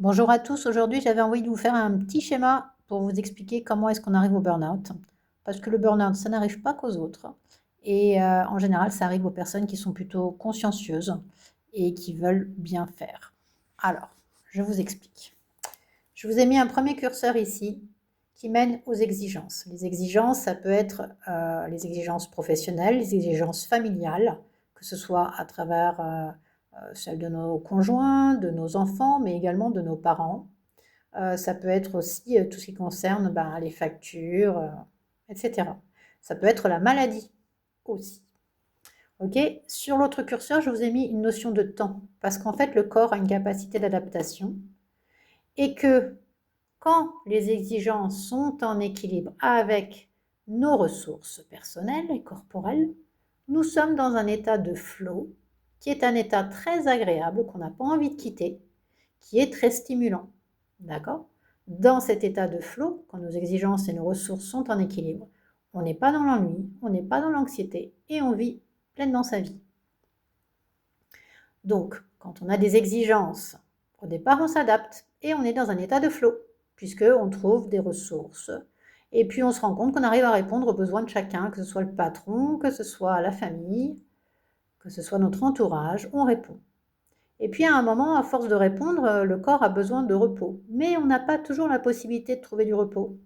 Bonjour à tous, aujourd'hui j'avais envie de vous faire un petit schéma pour vous expliquer comment est-ce qu'on arrive au burn-out. Parce que le burn-out, ça n'arrive pas qu'aux autres. Et en général, ça arrive aux personnes qui sont plutôt consciencieuses et qui veulent bien faire. Alors, je vous explique. Je vous ai mis un premier curseur ici qui mène aux exigences. Les exigences, ça peut être les exigences professionnelles, les exigences familiales, que ce soit à travers celles de nos conjoints, de nos enfants, mais également de nos parents. Ça peut être aussi tout ce qui concerne les factures, etc. Ça peut être la maladie aussi. Ok. Sur l'autre curseur, je vous ai mis une notion de temps, parce qu'en fait, le corps a une capacité d'adaptation et que quand les exigences sont en équilibre avec nos ressources personnelles et corporelles, nous sommes dans un état de flow qui est un état très agréable qu'on n'a pas envie de quitter, qui est très stimulant. D'accord? Dans cet état de flow, quand nos exigences et nos ressources sont en équilibre, on n'est pas dans l'ennui, on n'est pas dans l'anxiété et on vit pleinement sa vie. Donc, quand on a des exigences, au départ, on s'adapte et on est dans un état de flow, puisqu'on trouve des ressources. Et puis, on se rend compte qu'on arrive à répondre aux besoins de chacun, que ce soit le patron, que ce soit la famille, que ce soit notre entourage, on répond. Et puis, à un moment, à force de répondre, le corps a besoin de repos. Mais on n'a pas toujours la possibilité de trouver du repos.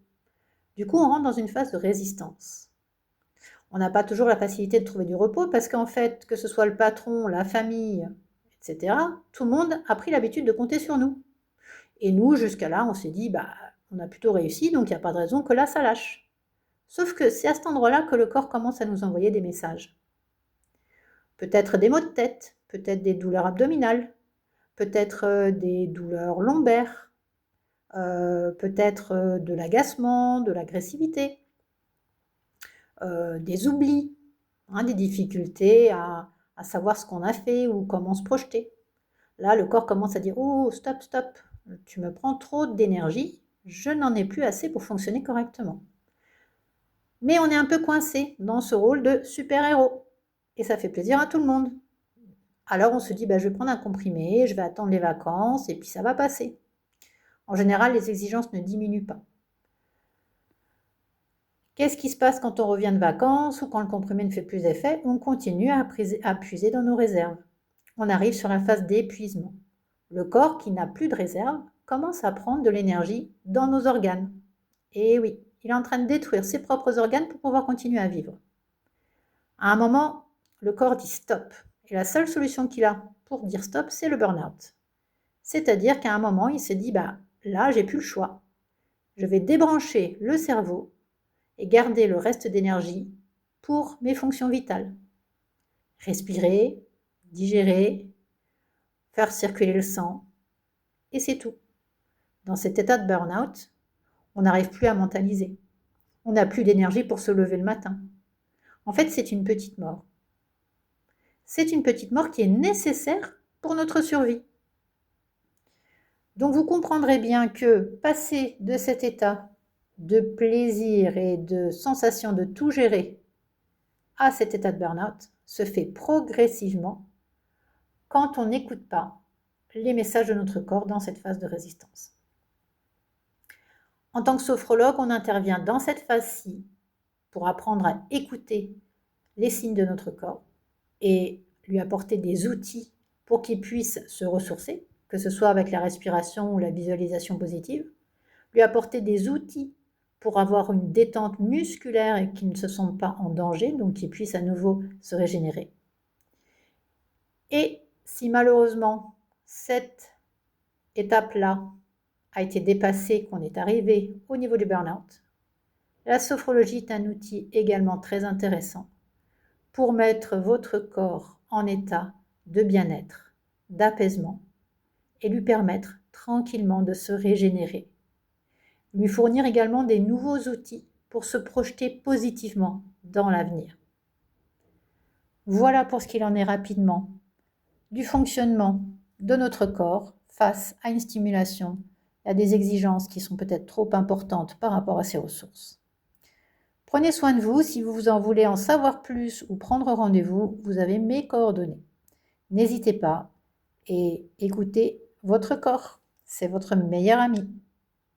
Du coup, on rentre dans une phase de résistance. On n'a pas toujours la facilité de trouver du repos parce qu'en fait, que ce soit le patron, la famille, etc., tout le monde a pris l'habitude de compter sur nous. Et nous, jusqu'à là, on s'est dit, on a plutôt réussi, donc il n'y a pas de raison que là, ça lâche. Sauf que c'est à cet endroit-là que le corps commence à nous envoyer des messages. Peut-être des maux de tête, peut-être des douleurs abdominales, peut-être des douleurs lombaires, peut-être de l'agacement, de l'agressivité, des oublis, des difficultés à savoir ce qu'on a fait ou comment se projeter. Là, le corps commence à dire: «Oh, stop, stop, tu me prends trop d'énergie, je n'en ai plus assez pour fonctionner correctement». Mais on est un peu coincé dans ce rôle de super-héros et ça fait plaisir à tout le monde. Alors on se dit: «Je vais prendre un comprimé, je vais attendre les vacances et puis ça va passer». En général, les exigences ne diminuent pas. Qu'est-ce qui se passe quand on revient de vacances ou quand le comprimé ne fait plus effet? On continue à puiser dans nos réserves. On arrive sur la phase d'épuisement. Le corps qui n'a plus de réserve commence à prendre de l'énergie dans nos organes. Et oui, il est en train de détruire ses propres organes pour pouvoir continuer à vivre. À un moment, le corps dit stop. Et la seule solution qu'il a pour dire stop, c'est le burn-out. C'est-à-dire qu'à un moment, il se dit, là, j'ai plus le choix. Je vais débrancher le cerveau et garder le reste d'énergie pour mes fonctions vitales. Respirer, digérer, faire circuler le sang, et c'est tout. Dans cet état de burn-out, on n'arrive plus à mentaliser. On n'a plus d'énergie pour se lever le matin. En fait, c'est une petite mort. C'est une petite mort qui est nécessaire pour notre survie. Donc vous comprendrez bien que passer de cet état de plaisir et de sensation de tout gérer à cet état de burn-out se fait progressivement quand on n'écoute pas les messages de notre corps dans cette phase de résistance. En tant que sophrologue, on intervient dans cette phase-ci pour apprendre à écouter les signes de notre corps et lui apporter des outils pour qu'il puisse se ressourcer, que ce soit avec la respiration ou la visualisation positive, lui apporter des outils pour avoir une détente musculaire et qu'il ne se sente pas en danger, donc qu'il puisse à nouveau se régénérer. Et si malheureusement cette étape-là a été dépassée, qu'on est arrivé au niveau du burn-out, la sophrologie est un outil également très intéressant pour mettre votre corps en état de bien-être, d'apaisement et lui permettre tranquillement de se régénérer. Lui fournir également des nouveaux outils pour se projeter positivement dans l'avenir. Voilà pour ce qu'il en est rapidement du fonctionnement de notre corps face à une stimulation, à des exigences qui sont peut-être trop importantes par rapport à ses ressources. Prenez soin de vous, si vous en voulez en savoir plus ou prendre rendez-vous, vous avez mes coordonnées. N'hésitez pas et écoutez votre corps. c'est votre meilleur ami.